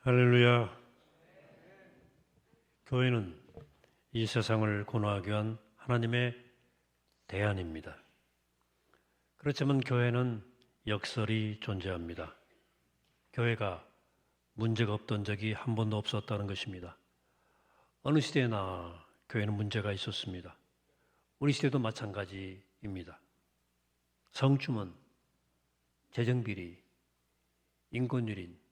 할렐루야. 교회는 이 세상을 구원하기 위한 하나님의 대안입니다. 그렇지만 교회는 역설이 존재합니다. 교회가 문제가 없던 적이 한 번도 없었다는 것입니다. 어느 시대나 교회는 문제가 있었습니다. 우리 시대도 마찬가지입니다. 성추문, 재정비리, 인권유린,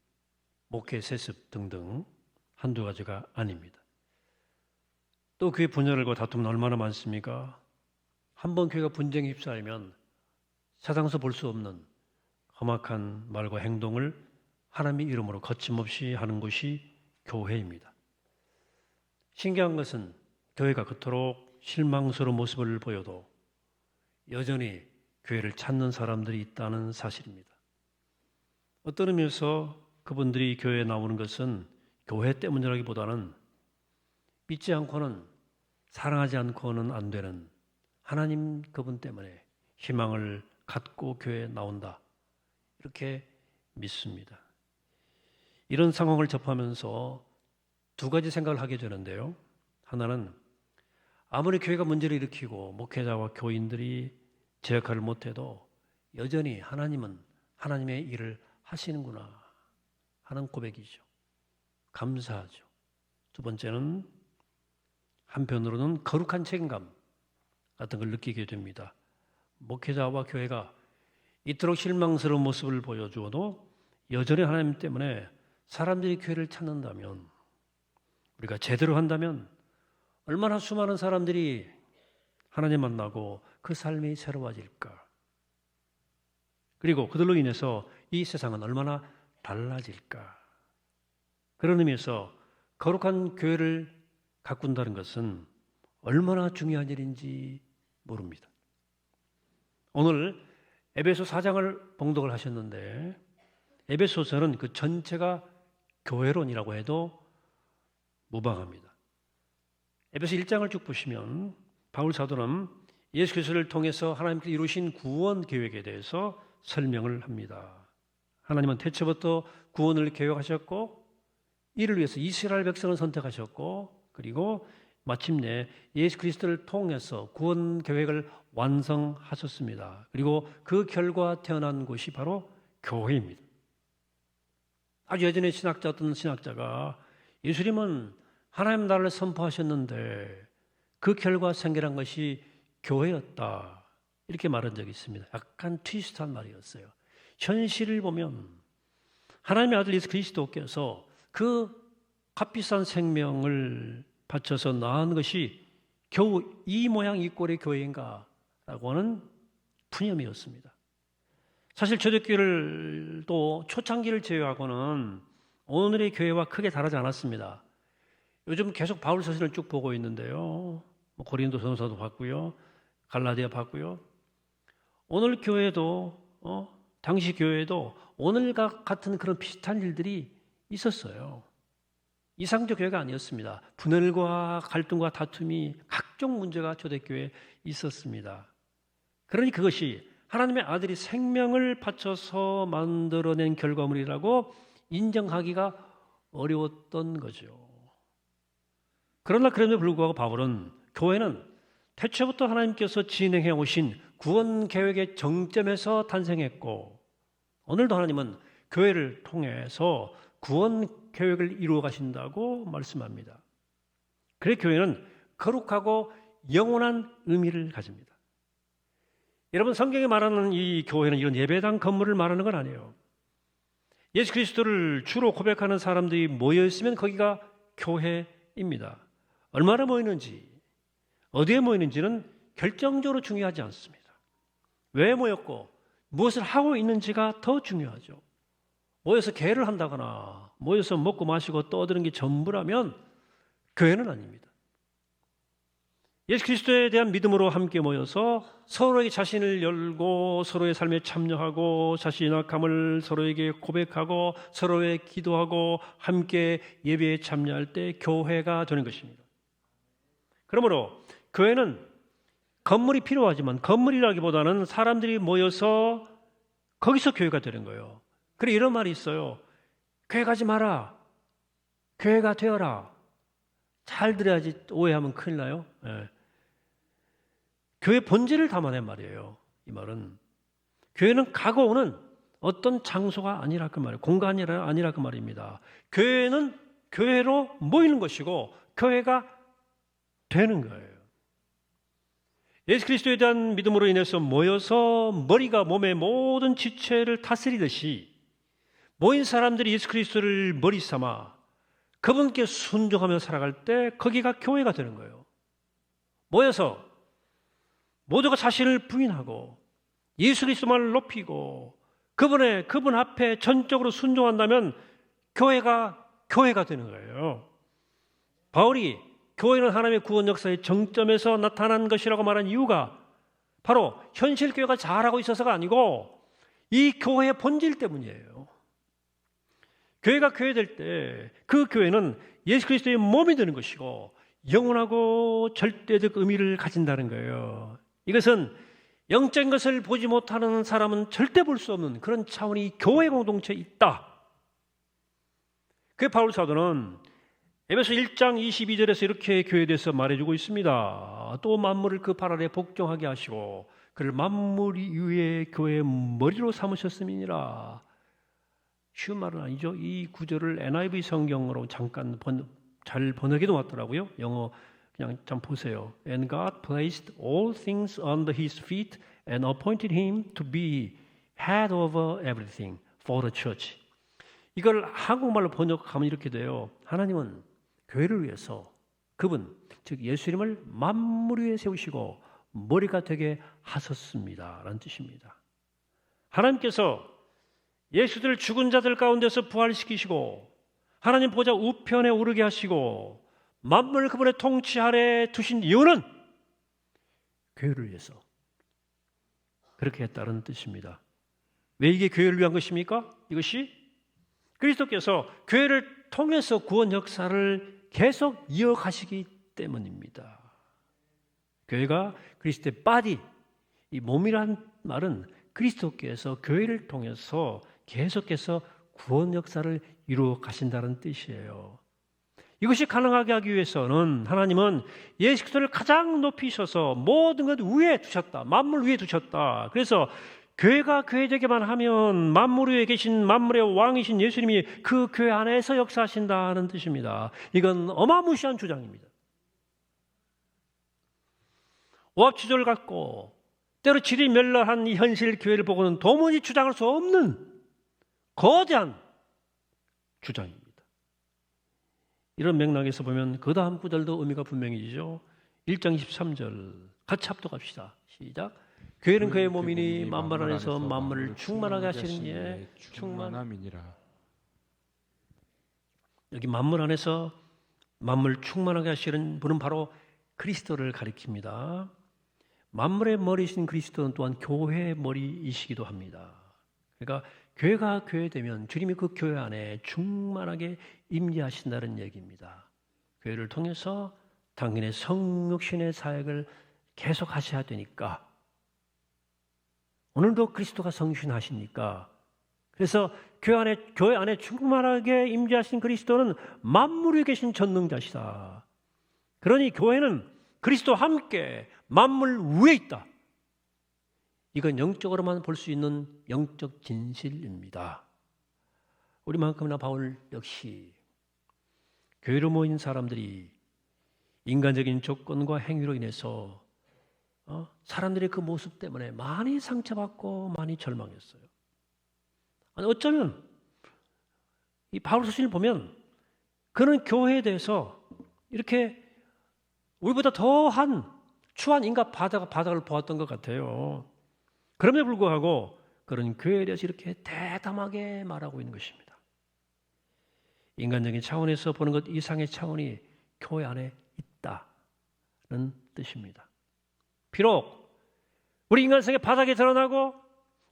목회 세습 등등 한두 가지가 아닙니다. 또 교회 분열을 고 다툼은 얼마나 많습니까? 한번 교회가 분쟁에 휩싸이면 세상에서 볼 수 없는 험악한 말과 행동을 하나님의 이름으로 거침없이 하는 것이 교회입니다. 신기한 것은 교회가 그토록 실망스러운 모습을 보여도 여전히 교회를 찾는 사람들이 있다는 사실입니다. 어떤 의미에서 그분들이 교회에 나오는 것은 교회 때문이라기보다는 믿지 않고는, 사랑하지 않고는 안 되는 하나님 그분 때문에 희망을 갖고 교회에 나온다, 이렇게 믿습니다. 이런 상황을 접하면서 두 가지 생각을 하게 되는데요. 하나는 아무리 교회가 문제를 일으키고 목회자와 교인들이 제 역할을 못해도 여전히 하나님은 하나님의 일을 하시는구나 하는 고백이죠. 감사하죠. 두 번째는 한편으로는 거룩한 책임감 같은 걸 느끼게 됩니다. 목회자와 교회가 이토록 실망스러운 모습을 보여주어도 여전히 하나님 때문에 사람들이 교회를 찾는다면, 우리가 제대로 한다면 얼마나 수많은 사람들이 하나님 만나고 그 삶이 새로워질까. 그리고 그들로 인해서 이 세상은 얼마나 달라질까. 그런 의미에서 거룩한 교회를 가꾼다는 것은 얼마나 중요한 일인지 모릅니다. 오늘 에베소 4장을 봉독을 하셨는데, 에베소서는 그 전체가 교회론이라고 해도 무방합니다. 에베소 1장을 쭉 보시면 바울 사도는 예수 그리스도를 통해서 하나님께서 이루신 구원 계획에 대해서 설명을 합니다. 하나님은 태초부터 구원을 계획하셨고, 이를 위해서 이스라엘 백성을 선택하셨고, 그리고 마침내 예수 그리스도를 통해서 구원 계획을 완성하셨습니다. 그리고 그 결과 태어난 곳이 바로 교회입니다. 아주 예전에 어떤 신학자가 예수님은 하나님 나라를 선포하셨는데 그 결과 생겨난 것이 교회였다, 이렇게 말한 적이 있습니다. 약간 트위스트한 말이었어요. 현실을 보면 하나님의 아들 예수 그리스도께서 그 값비싼 생명을 바쳐서 낳은 것이 겨우 이 모양 이 꼴의 교회인가 라고 하는 푸념이었습니다. 사실 초대교회를 또 초창기를 제외하고는 오늘의 교회와 크게 다르지 않았습니다. 요즘 계속 바울 서신을 쭉 보고 있는데요. 고린도 전서도 봤고요, 갈라디아 봤고요. 오늘 교회도 당시 교회도 오늘과 같은 그런 비슷한 일들이 있었어요. 이상적 교회가 아니었습니다. 분열과 갈등과 다툼이, 각종 문제가 초대교회에 있었습니다. 그러니 그것이 하나님의 아들이 생명을 바쳐서 만들어낸 결과물이라고 인정하기가 어려웠던 거죠. 그러나 그럼에도 불구하고 바울은 교회는 태초부터 하나님께서 진행해 오신 구원 계획의 정점에서 탄생했고, 오늘도 하나님은 교회를 통해서 구원 계획을 이루어 가신다고 말씀합니다. 그래서 교회는 거룩하고 영원한 의미를 가집니다. 여러분, 성경에 말하는 이 교회는 이런 예배당 건물을 말하는 건 아니에요. 예수 그리스도를 주로 고백하는 사람들이 모여 있으면 거기가 교회입니다. 얼마나 모이는지, 어디에 모이는지는 결정적으로 중요하지 않습니다. 왜 모였고 무엇을 하고 있는지가 더 중요하죠. 모여서 개를 한다거나 모여서 먹고 마시고 떠드는 게 전부라면 교회는 아닙니다. 예수 그리스도에 대한 믿음으로 함께 모여서 서로에게 자신을 열고 서로의 삶에 참여하고 자신의 약함을 서로에게 고백하고 서로의 기도하고 함께 예배에 참여할 때 교회가 되는 것입니다. 그러므로 교회는 건물이 필요하지만 건물이라기보다는 사람들이 모여서 거기서 교회가 되는 거예요. 그래, 이런 말이 있어요. 교회 가지 마라. 교회가 되어라. 잘 들어야지 오해하면 큰일 나요. 예. 교회 본질을 담아낸 말이에요. 이 말은 교회는 가고 오는 어떤 장소가 아니라 그 말이에요. 공간이 아니라 그 말입니다. 교회는 교회로 모이는 것이고 교회가 되는 거예요. 예수 그리스도에 대한 믿음으로 인해서 모여서 머리가 몸의 모든 지체를 다스리듯이 모인 사람들이 예수 그리스도를 머리 삼아 그분께 순종하며 살아갈 때 거기가 교회가 되는 거예요. 모여서 모두가 자신을 부인하고 예수 그리스도만을 높이고 그분 앞에 전적으로 순종한다면 교회가 되는 거예요. 바울이 교회는 하나님의 구원 역사의 정점에서 나타난 것이라고 말한 이유가 바로 현실 교회가 잘하고 있어서가 아니고 이 교회의 본질 때문이에요. 교회가 교회될 때 그 교회는 예수 그리스도의 몸이 되는 것이고 영원하고 절대적 의미를 가진다는 거예요. 이것은 영적인 것을 보지 못하는 사람은 절대 볼 수 없는 그런 차원이 교회 공동체에 있다. 그 바울 사도는 에베소 1장 22절에서 이렇게 교회에 대해서 말해주고 있습니다. 또 만물을 그 발 아래 복종하게 하시고 그를 만물 위에 교회의 머리로 삼으셨음이니라. 쉬운 말은 아니죠. 이 구절을 NIV 성경으로 잠깐 잘 번역해 놓았더라고요. 영어 그냥 좀 보세요. And God placed all things under his feet and appointed him to be head over everything for the church. 이걸 한국말로 번역하면 이렇게 돼요. 하나님은 교회를 위해서 그분, 즉 예수님을 만물 위에 세우시고 머리가 되게 하셨습니다. 라는 뜻입니다. 하나님께서 예수들을 죽은 자들 가운데서 부활시키시고 하나님 보좌 우편에 오르게 하시고 만물을 그분의 통치 아래 두신 이유는 교회를 위해서 그렇게 했다는 뜻입니다. 왜 이게 교회를 위한 것입니까? 이것이 그리스도께서 교회를 통해서 구원 역사를 계속 이어가시기 때문입니다. 교회가 그리스도의 바디, 이 몸이란 말은 그리스도께서 교회를 통해서 계속해서 구원 역사를 이루어 가신다는 뜻이에요. 이것이 가능하게 하기 위해서는 하나님은 예수 그리스도를 가장 높이셔서 모든 것 위에 두셨다. 만물 위에 두셨다. 그래서 교회가 교회되게만 하면 만물 위에 계신 만물의 왕이신 예수님이 그 교회 안에서 역사하신다는 뜻입니다. 이건 어마무시한 주장입니다. 오합지졸 같고 때로 질이 멸렬한 이 현실 교회를 보고는 도무지 주장할 수 없는 거대한 주장입니다. 이런 맥락에서 보면 그 다음 구절도 의미가 분명해지죠. 1장 23절 같이 합독합시다. 시작. 교회는 그의 몸이니 만물 안에서 만물을 충만하게 하시는 이의 충만함이니라. 여기 만물 안에서 만물 충만하게 하시는 분은 바로 그리스도를 가리킵니다. 만물의 머리이신 그리스도는 또한 교회의 머리이시기도 합니다. 그러니까 교회가 교회되면 주님이 그 교회 안에 충만하게 임재하신다는 얘기입니다. 교회를 통해서 당연히 성육신의 사역을 계속 하셔야 되니까 오늘도 그리스도가 성육신하시니까 그래서 교회 안에 충만하게 임재하신 그리스도는 만물 위에 계신 전능자시다. 그러니 교회는 그리스도와 함께 만물 위에 있다. 이건 영적으로만 볼 수 있는 영적 진실입니다. 우리만큼이나 바울 역시 교회로 모인 사람들이 인간적인 조건과 행위로 인해서 사람들의 그 모습 때문에 많이 상처받고 많이 절망했어요. 아니, 어쩌면 이 바울 서신을 보면 그는 교회에 대해서 이렇게 우리보다 더한 추한 인간 바닥을 보았던 것 같아요. 그럼에도 불구하고 그런 교회에 대해서 이렇게 대담하게 말하고 있는 것입니다. 인간적인 차원에서 보는 것 이상의 차원이 교회 안에 있다는 뜻입니다. 비록 우리 인간성의 바닥이 드러나고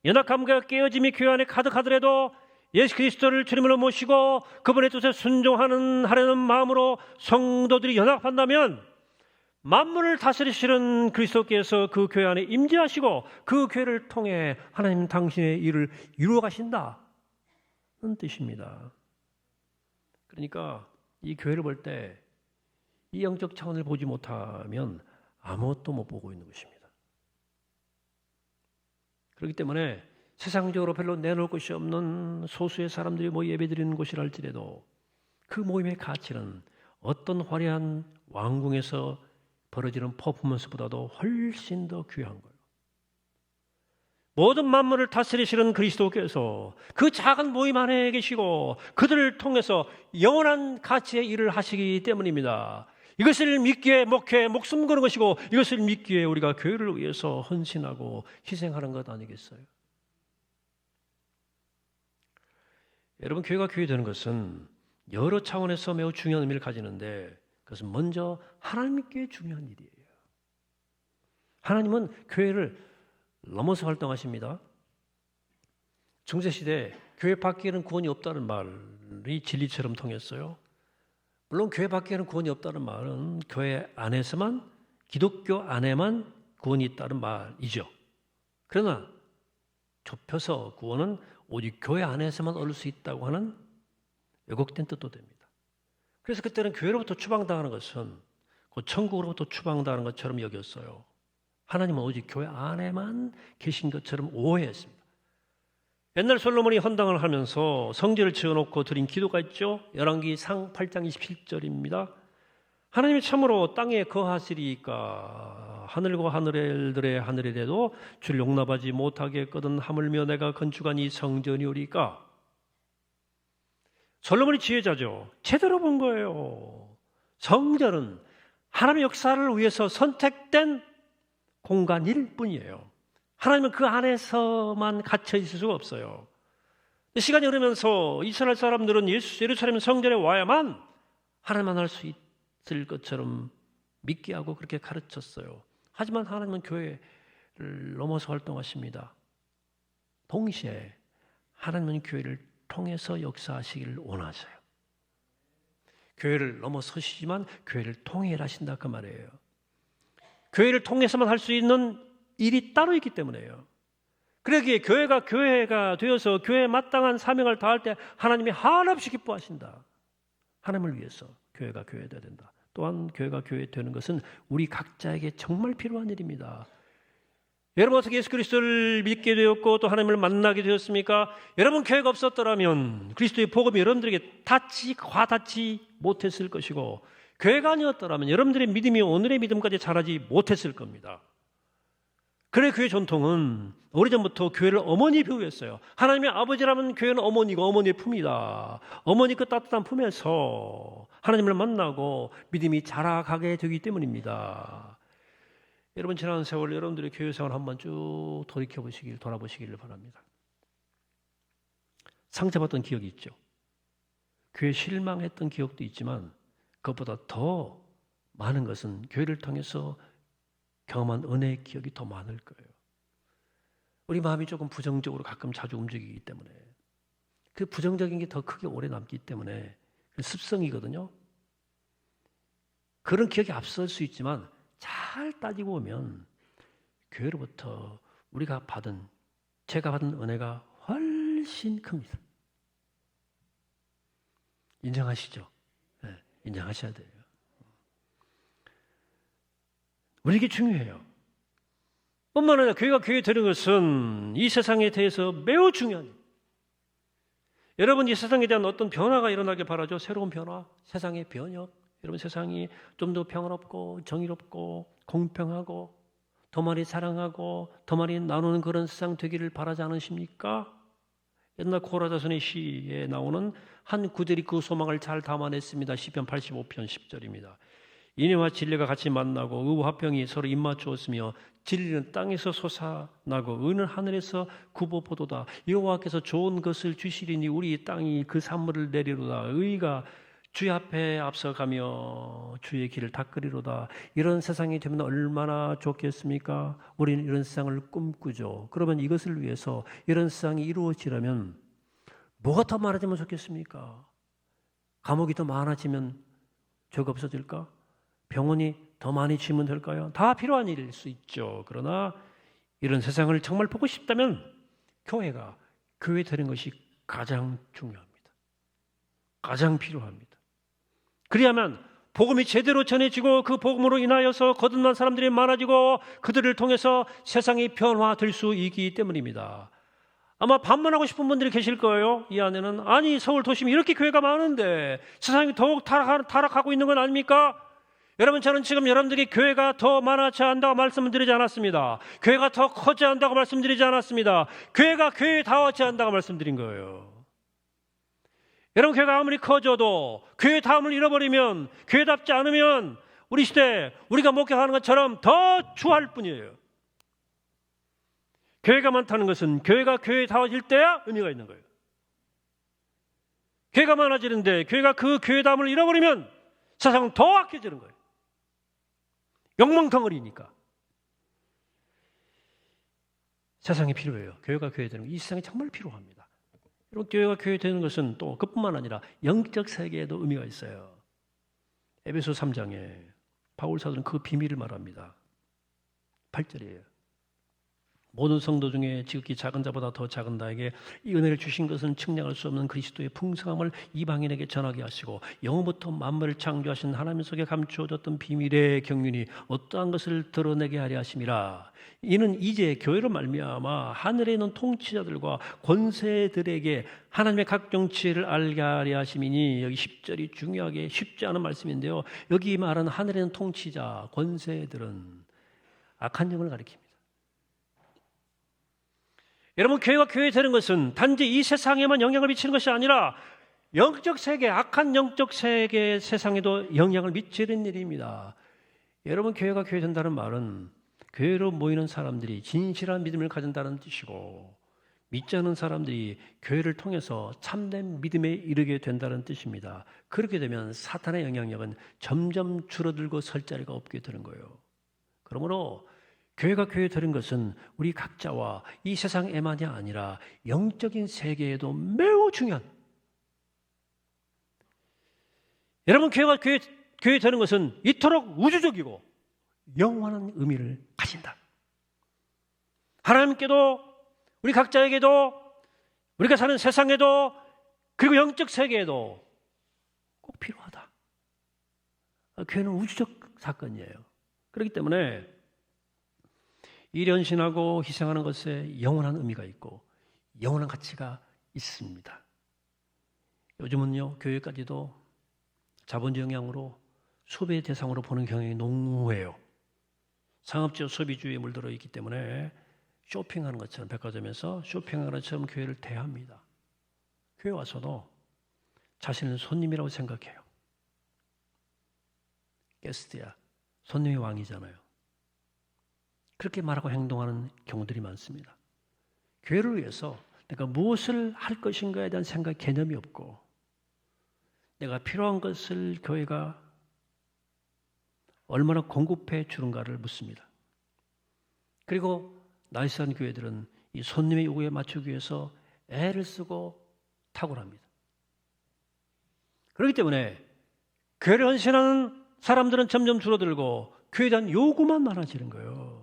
연약함과 깨어짐이 교회 안에 가득하더라도 예수 그리스도를 주님으로 모시고 그분의 뜻에 순종하려는 마음으로 성도들이 연합한다면 만물을 다스리시는 그리스도께서 그 교회 안에 임재하시고 그 교회를 통해 하나님 당신의 일을 이루어 가신다는 뜻입니다. 그러니까 이 교회를 볼 때 이 영적 차원을 보지 못하면 아무것도 못 보고 있는 것입니다. 그렇기 때문에 세상적으로 별로 내놓을 것이 없는 소수의 사람들이 예배드리는 곳이라 할지라도 그 모임의 가치는 어떤 화려한 왕궁에서 벌어지는 퍼포먼스보다도 훨씬 더 귀한 거예요. 모든 만물을 다스리시는 그리스도께서 그 작은 모임 안에 계시고 그들을 통해서 영원한 가치의 일을 하시기 때문입니다. 이것을 믿기에 목숨 거는 것이고 이것을 믿기에 우리가 교회를 위해서 헌신하고 희생하는 것 아니겠어요? 여러분, 교회가 교회 되는 것은 여러 차원에서 매우 중요한 의미를 가지는데 그것은 먼저 하나님께 중요한 일이에요. 하나님은 교회를 넘어서 활동하십니다. 중세시대 교회 밖에는 구원이 없다는 말이 진리처럼 통했어요. 물론 교회 밖에는 구원이 없다는 말은 교회 안에서만, 기독교 안에만 구원이 있다는 말이죠. 그러나 좁혀서 구원은 오직 교회 안에서만 얻을 수 있다고 하는 왜곡된 뜻도 됩니다. 그래서 그때는 교회로부터 추방당하는 것은 곧 천국으로부터 추방당하는 것처럼 여겼어요. 하나님은 오직 교회 안에만 계신 것처럼 오해했습니다. 옛날 솔로몬이 헌당을 하면서 성전을 지어놓고 드린 기도가 있죠. 열왕기상 8장 27절입니다. 하나님이 참으로 땅에 거하시리이까 하늘과 하늘들의 하늘이라도 주를 용납하지 못하게 거든 하물며 내가 건축한 이 성전이오리까. 솔로몬이 지혜자죠. 제대로 본 거예요. 성전은 하나님의 역사를 위해서 선택된 공간일 뿐이에요. 하나님은 그 안에서만 갇혀 있을 수가 없어요. 시간이 흐르면서 이스라엘 사람들은 예루살렘 성전에 와야만 하나님 만날 수 있을 것처럼 믿게 하고 그렇게 가르쳤어요. 하지만 하나님은 교회를 넘어서 활동하십니다. 동시에 하나님은 교회를 통해서 역사하시기를 원하세요. 교회를 넘어서시지만 교회를 통해 일하신다 그 말이에요. 교회를 통해서만 할 수 있는 일이 따로 있기 때문에요. 그러기에 교회가 되어서 교회에 마땅한 사명을 다할 때 하나님이 한없이 기뻐하신다. 하나님을 위해서 교회가 교회되어야 된다. 또한 교회가 교회되는 것은 우리 각자에게 정말 필요한 일입니다. 여러분 어떻게 예수 그리스도를 믿게 되었고 또 하나님을 만나게 되었습니까? 여러분 교회가 없었더라면 그리스도의 복음이 여러분들에게 와닿지 못했을 것이고 교회가 아니었더라면 여러분들의 믿음이 오늘의 믿음까지 자라지 못했을 겁니다. 그래 교회 전통은 오래전부터 교회를 어머니 비유했어요. 하나님의 아버지라면 교회는 어머니고 어머니의 품이다. 어머니 그 따뜻한 품에서 하나님을 만나고 믿음이 자라가게 되기 때문입니다. 여러분 지난 세월 여러분들의 교회 생활 한번 쭉 돌아보시기를 바랍니다. 상처받던 기억이 있죠. 교회 실망했던 기억도 있지만 그것보다 더 많은 것은 교회를 통해서 경험한 은혜의 기억이 더 많을 거예요. 우리 마음이 조금 부정적으로 가끔 자주 움직이기 때문에 그 부정적인 게 더 크게 오래 남기 때문에 그 습성이거든요. 그런 기억이 앞설 수 있지만 잘 따지고 보면 교회로부터 제가 받은 은혜가 훨씬 큽니다. 인정하시죠? 네, 인정하셔야 돼요. 우리에게 중요해요. 뿐만 아니라 교회가 교회 되는 것은 이 세상에 대해서 매우 중요한 일. 여러분 이 세상에 대한 어떤 변화가 일어나길 바라죠. 새로운 변화, 세상의 변혁. 여러분 세상이 좀 더 평화롭고 정의롭고 공평하고 더 많이 사랑하고 더 많이 나누는 그런 세상 되기를 바라지 않으십니까? 옛날 고라자손의 시에 나오는 한 구절이 그 소망을 잘 담아냈습니다. 시편 85편 10절입니다. 인애와 진리가 같이 만나고 의와 화평이 서로 입맞추었으며 진리는 땅에서 솟아나고 의는 하늘에서 굽어보도다. 여호와께서 좋은 것을 주시리니 우리 땅이 그 산물을 내리로다. 의가 주의 앞에 앞서가며 주의 길을 닦으리로다. 이런 세상이 되면 얼마나 좋겠습니까? 우리는 이런 세상을 꿈꾸죠. 그러면 이것을 위해서 이런 세상이 이루어지려면 뭐가 더 많아지면 좋겠습니까? 감옥이 더 많아지면 죄가 없어질까? 병원이 더 많이 지으면 될까요? 다 필요한 일일 수 있죠. 그러나 이런 세상을 정말 보고 싶다면 교회 되는 것이 가장 중요합니다. 가장 필요합니다. 그리하면 복음이 제대로 전해지고 그 복음으로 인하여서 거듭난 사람들이 많아지고 그들을 통해서 세상이 변화될 수 있기 때문입니다. 아마 반문하고 싶은 분들이 계실 거예요. 이 안에는 아니 서울 도심이 이렇게 교회가 많은데 세상이 더욱 타락하고 있는 건 아닙니까? 여러분, 저는 지금 여러분들이 교회가 더 많아져야 한다고 말씀을 드리지 않았습니다. 교회가 더 커져야 한다고 말씀드리지 않았습니다. 교회가 교회다워져야 한다고 말씀드린 거예요. 여러분, 교회가 아무리 커져도 교회다움을 잃어버리면, 교회답지 않으면 우리 시대 우리가 목격하는 것처럼 더 추할 뿐이에요. 교회가 많다는 것은 교회가 교회다워질 때야 의미가 있는 거예요. 교회가 많아지는데 교회가 그 교회다움을 잃어버리면 세상은 더 악해지는 거예요. 욕망덩어리니까. 세상이 필요해요. 교회가 교회 되는 거. 이 세상이 정말 필요합니다. 여러분, 교회가 교회 되는 것은 또 그뿐만 아니라 영적 세계에도 의미가 있어요. 에베소 3장에 바울 사도는 그 비밀을 말합니다. 8절이에요. 모든 성도 중에 지극히 작은 자보다 더 작은 자에게 이 은혜를 주신 것은 측량할 수 없는 그리스도의 풍성함을 이방인에게 전하게 하시고 영원부터 만물을 창조하신 하나님 속에 감추어졌던 비밀의 경륜이 어떠한 것을 드러내게 하려 하심이라. 이는 이제 교회로 말미암아 하늘에 있는 통치자들과 권세들에게 하나님의 각종 지혜를 알게 하려 하심이니, 여기 10절이 중요하게 쉽지 않은 말씀인데요, 여기 말하는 하늘에 있는 통치자, 권세들은 악한 영을 가리킵니다. 여러분, 교회가 교회 되는 것은 단지 이 세상에만 영향을 미치는 것이 아니라 영적 세계, 악한 영적 세계 세상에도 영향을 미치는 일입니다. 여러분, 교회가 교회 된다는 말은 교회로 모이는 사람들이 진실한 믿음을 가진다는 뜻이고, 믿지 않는 사람들이 교회를 통해서 참된 믿음에 이르게 된다는 뜻입니다. 그렇게 되면 사탄의 영향력은 점점 줄어들고 설 자리가 없게 되는 거예요. 그러므로 교회가 교회 되는 것은 우리 각자와 이 세상에만이 아니라 영적인 세계에도 매우 중요한, 여러분, 교회가 교회 되는 것은 이토록 우주적이고 영원한 의미를 가진다. 하나님께도, 우리 각자에게도, 우리가 사는 세상에도, 그리고 영적 세계에도 꼭 필요하다. 교회는 우주적 사건이에요. 그렇기 때문에 일연신하고 희생하는 것에 영원한 의미가 있고 영원한 가치가 있습니다. 요즘은요, 교회까지도 자본주의 영향으로 소비의 대상으로 보는 경향이 농후해요. 상업적 소비주의에 물들어 있기 때문에 쇼핑하는 것처럼, 백화점에서 쇼핑하는 것처럼 교회를 대합니다. 교회 와서도 자신은 손님이라고 생각해요. 게스트야, 손님이 왕이잖아요. 그렇게 말하고 행동하는 경우들이 많습니다. 교회를 위해서 내가 무엇을 할 것인가에 대한 생각, 개념이 없고, 내가 필요한 것을 교회가 얼마나 공급해 주는가를 묻습니다. 그리고 나이스한 교회들은 이 손님의 요구에 맞추기 위해서 애를 쓰고 탁월합니다. 그렇기 때문에 교회를 헌신하는 사람들은 점점 줄어들고 교회에 대한 요구만 많아지는 거예요.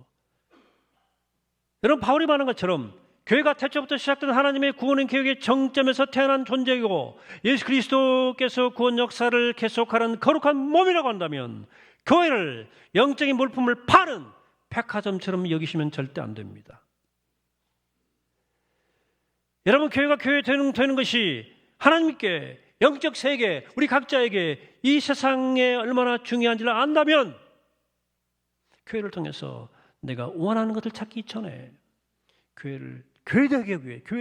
여러분, 바울이 말한 것처럼 교회가 태초부터 시작된 하나님의 구원의 계획의 정점에서 태어난 존재이고 예수 그리스도께서 구원 역사를 계속하는 거룩한 몸이라고 한다면 교회를 영적인 물품을 파는 백화점처럼 여기시면 절대 안 됩니다. 여러분, 교회가 교회 되는 것이 하나님께, 영적 세계, 우리 각자에게 이 세상에 얼마나 중요한지를 안다면 교회를 통해서 내가 원하는 것을 찾기 전에 교회를 교회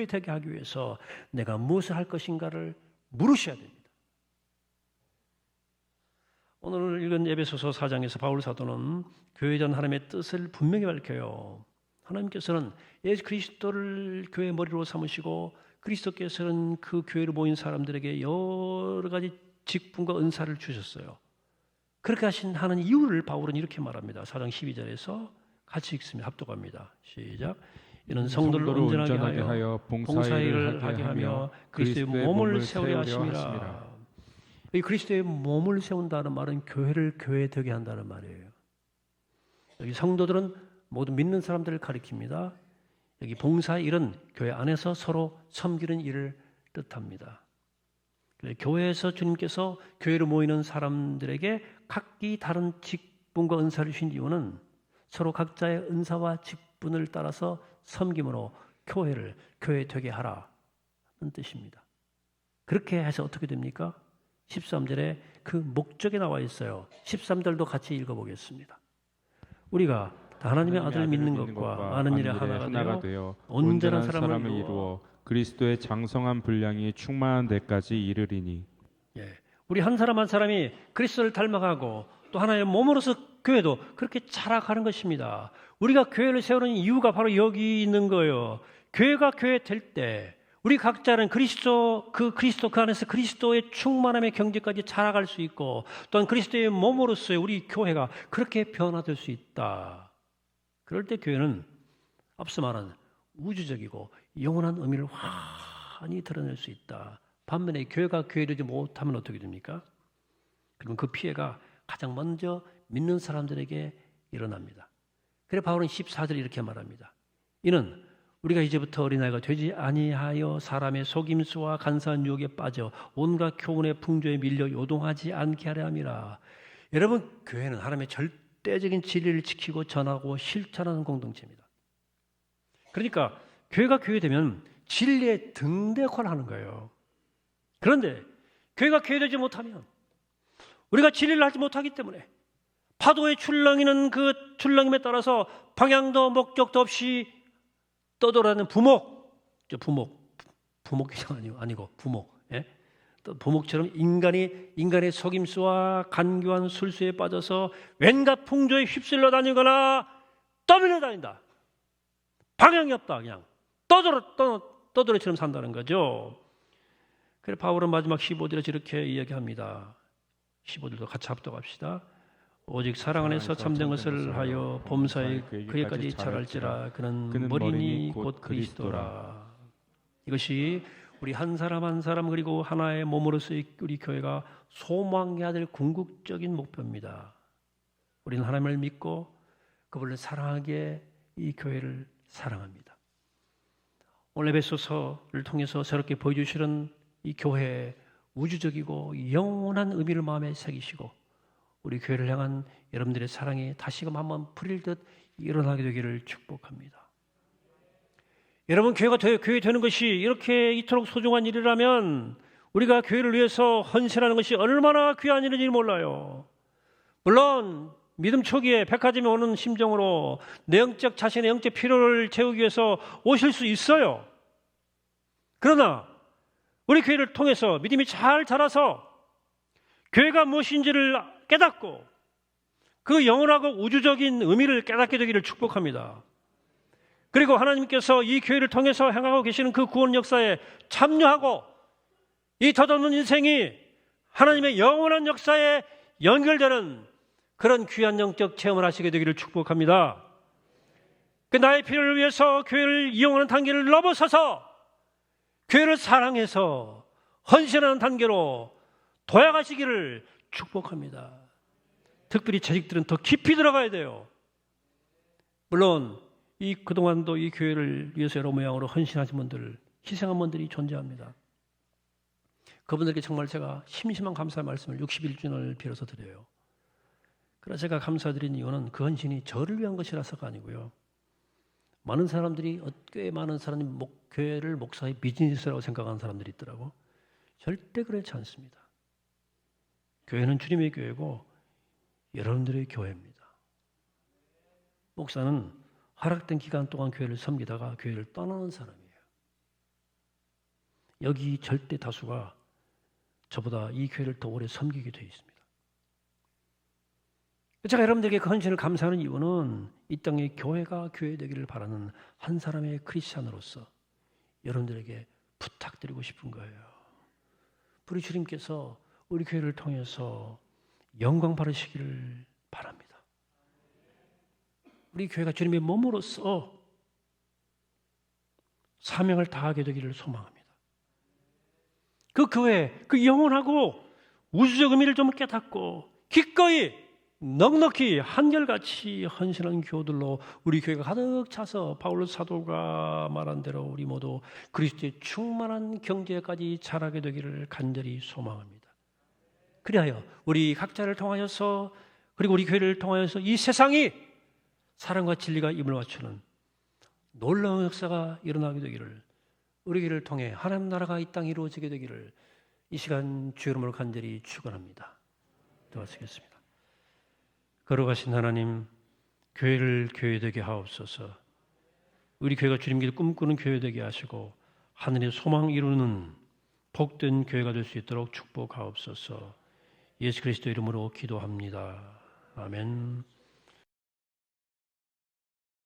되게 하기 위해서 내가 무엇을 할 것인가를 물으셔야 됩니다. 오늘 읽은 에베소서 4장에서 바울 사도는 교회에 대한 하나님의 뜻을 분명히 밝혀요. 하나님께서는 예수 그리스도를 교회의 머리로 삼으시고 그리스도께서는 그 교회로 모인 사람들에게 여러 가지 직분과 은사를 주셨어요. 그렇게 하는 이유를 바울은 이렇게 말합니다. 4장 12절에서 같이 읽습니다. 합독합니다. 시작. 이는 성도를 온전하게 하여 봉사일을 하게 하며 그리스도의 몸을 세우려 하심이라. 이 그리스도의 몸을 세운다는 말은 교회를 교회되게 한다는 말이에요. 여기 성도들은 모두 믿는 사람들을 가리킵니다. 여기 봉사일은 교회 안에서 서로 섬기는 일을 뜻합니다. 교회에서 주님께서 교회로 모이는 사람들에게 각기 다른 직분과 은사를 주신 이유는 서로 각자의 은사와 직분을 따라서 섬김으로 교회를 교회 되게 하라는 뜻입니다. 그렇게 해서 어떻게 됩니까? 13절에 그 목적이 나와 있어요. 13절도 같이 읽어보겠습니다. 우리가 하나님의 아들을 믿는 것과 많은 일에 하나가 되어 온전한 사람을 이루어 그리스도의 장성한 분량이 충만한 데까지 이르리니. 우리 한 사람 한 사람이 그리스도를 닮아가고 또 하나의 몸으로서 교회도 그렇게 자라가는 것입니다. 우리가 교회를 세우는 이유가 바로 여기 있는 거예요. 교회가 교회 될 때 우리 각자는 그리스도 그 안에서 그리스도의 충만함의 경지까지 자라갈 수 있고 또한 그리스도의 몸으로서의 우리 교회가 그렇게 변화될 수 있다. 그럴 때 교회는 앞서 말한 우주적이고 영원한 의미를 환히 드러낼 수 있다. 반면에 교회가 교회되지 못하면 어떻게 됩니까? 그러면 그 피해가 가장 먼저 믿는 사람들에게 일어납니다. 그래서 바울은 14절에 이렇게 말합니다. 이는 우리가 이제부터 어린아이가 되지 아니하여 사람의 속임수와 간사한 유혹에 빠져 온갖 교훈의 풍조에 밀려 요동하지 않게 하려 함이라. 여러분, 교회는 하나님의 절대적인 진리를 지키고 전하고 실천하는 공동체입니다. 그러니까 교회가 교회되면 진리의 등대 역할을 하는 거예요. 그런데 교회가 교회되지 못하면 우리가 진리를 하지 못하기 때문에 파도의 출렁이는 그 출렁임에 따라서 방향도 목적도 없이 떠돌아다니는 부목이 아니고 부목. 부목처럼 인간의 속임수와 간교한 술수에 빠져서 왠가 풍조에 휩쓸려 다니거나 떠밀려 다닌다. 방향이 없다. 그냥 떠돌이처럼 산다는 거죠. 그래서 바울은 마지막 15절에서 이렇게 이야기합니다. 15절도 같이 합독합시다. 오직 사랑 안에서 참된 것을 하여 범사에 그에까지 자랄지라. 그는 머리니 곧 그리스도라. 이것이 우리 한 사람 한 사람 그리고 하나의 몸으로서의 우리 교회가 소망해야 될 궁극적인 목표입니다. 우리는 하나님을 믿고 그분을 사랑하기에 이 교회를 사랑합니다. 오늘 에베소서를 통해서 새롭게 보여주시는 이 교회의 우주적이고 영원한 의미를 마음에 새기시고 우리 교회를 향한 여러분들의 사랑이 다시금 한번 불일듯 일어나게 되기를 축복합니다. 여러분, 교회 되는 것이 이렇게 이토록 소중한 일이라면 우리가 교회를 위해서 헌신하는 것이 얼마나 귀한 일인지 몰라요. 물론 믿음 초기에 백화점에 오는 심정으로 자신의 영적 필요를 채우기 위해서 오실 수 있어요. 그러나 우리 교회를 통해서 믿음이 잘 자라서 교회가 무엇인지를 깨닫고 그 영원하고 우주적인 의미를 깨닫게 되기를 축복합니다. 그리고 하나님께서 이 교회를 통해서 행하고 계시는 그 구원 역사에 참여하고 이 덧없는 인생이 하나님의 영원한 역사에 연결되는 그런 귀한 영적 체험을 하시게 되기를 축복합니다. 그 나의 필요를 위해서 교회를 이용하는 단계를 넘어서서 교회를 사랑해서 헌신하는 단계로 도약하시기를 축복합니다. 특별히 재직들은 더 깊이 들어가야 돼요. 물론 그동안도 이 교회를 위해서 여러 모양으로 헌신하신 분들, 희생한 분들이 존재합니다. 그분들께 정말 제가 심심한 감사의 말씀을 61주년을 빌어서 드려요. 그래서 제가 감사드린 이유는 그 헌신이 저를 위한 것이라서가 아니고요. 많은 사람들이 꽤 많은 사람이 교회를 목사의 비즈니스라고 생각하는 사람들이 있더라고. 절대 그렇지 않습니다. 교회는 주님의 교회고 여러분들의 교회입니다. 목사는 허락된 기간 동안 교회를 섬기다가 교회를 떠나는 사람이에요. 여기 절대 다수가 저보다 이 교회를 더 오래 섬기게 되어 있습니다. 제가 여러분들에게 그 헌신을 감사하는 이유는 이 땅에 교회가 교회 되기를 바라는 한 사람의 크리스찬으로서 여러분들에게 부탁드리고 싶은 거예요. 우리 주님께서 우리 교회를 통해서 영광 받으시기를 바랍니다. 우리 교회가 주님의 몸으로서 사명을 다하게 되기를 소망합니다. 그 교회, 그 영원하고 우주적 의미를 좀 깨닫고 기꺼이 넉넉히 한결같이 헌신한 교들로 우리 교회가 가득 차서 바울 사도가 말한 대로 우리 모두 그리스도의 충만한 경제까지 자라게 되기를 간절히 소망합니다. 그리하여 우리 각자를 통하여서 그리고 우리 교회를 통하여서 이 세상이 사랑과 진리가 입을 맞추는 놀라운 역사가 일어나게 되기를, 우리 교회를 통해 하나님 나라가 이 땅에 이루어지게 되기를 이 시간 주의 이름으로 간절히 축원합니다. 도와주시겠습니다. 걸어가신 하나님, 교회를 교회되게 하옵소서. 우리 교회가 주님께서 꿈꾸는 교회되게 하시고 하늘의 소망 이루는 복된 교회가 될 수 있도록 축복하옵소서. 예수 그리스도 이름으로 기도합니다. 아멘.